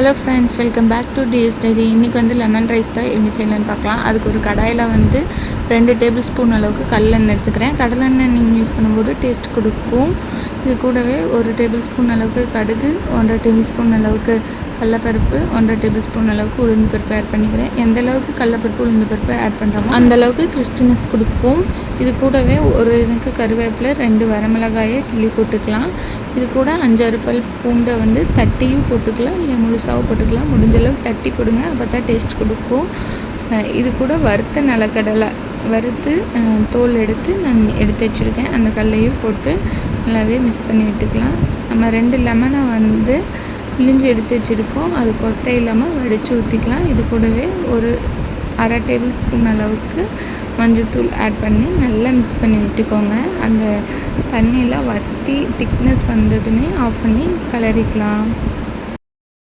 Hello friends, welcome back to DS diary. இன்றைக்கி வந்து lemon rice தான் எப்படி செய்யலான்னு பார்க்கலாம். அதுக்கு ஒரு கடாயில் வந்து 2 டேபிள் ஸ்பூன் அளவுக்கு கடலெண்ணெய் எடுத்துக்கிறேன். கடலெண்ணெய் நீங்கள் யூஸ் பண்ணும்போது டேஸ்ட் கொடுக்கும். இது கூடவே 1 டேபிள் ஸ்பூன் அளவுக்கு கடுகு, 1 டேபிள் ஸ்பூன் அளவுக்கு கடலப்பருப்பு, 1 டேபிள் ஸ்பூன் அளவுக்கு உளுந்து பருப்பு ஆட் பண்ணிக்கிறேன். எந்த அளவுக்கு கடலப்பருப்பு உளுந்து பருப்பு ஆட் பண்ணுறோமோ அந்தளவுக்கு கிறிஸ்பினஸ் கொடுக்கும். இது கூடவே ஒரு எனக்கு கருவேப்பிலை, 2 வரமிளகாயை கிள்ளி போட்டுக்கலாம். இது கூட 5-6 பல் பூண்டை வந்து தட்டியும் போட்டுக்கலாம், இல்லை முழுசாகவும் போட்டுக்கலாம். முடிஞ்ச அளவுக்கு தட்டி போடுங்க, அப்போ தான் டேஸ்ட் கொடுக்கும். இது கூட வறுத்த நிலக்கடலை வறுத்து தோல் எடுத்து நான் எடுத்து வச்சுருக்கேன். அந்த கடலையும் போட்டு நல்லாவே மிக்ஸ் பண்ணி விட்டுக்கலாம். நம்ம 2 லெமனை வந்து பிழிஞ்சு எடுத்து வச்சுருக்கோம், அது கொட்டை இல்லாமல் வடித்து ஊற்றிக்கலாம். இது கூடவே ஒரு 1/2 டேபிள் ஸ்பூன் அளவுக்கு மஞ்சள்தூள் ஆட் பண்ணி நல்லா மிக்ஸ் பண்ணி விட்டுக்கோங்க. அந்த தண்ணியெலாம் வற்றி திக்னஸ் வந்ததுமே ஆஃப் பண்ணி கிளறிக்கலாம்.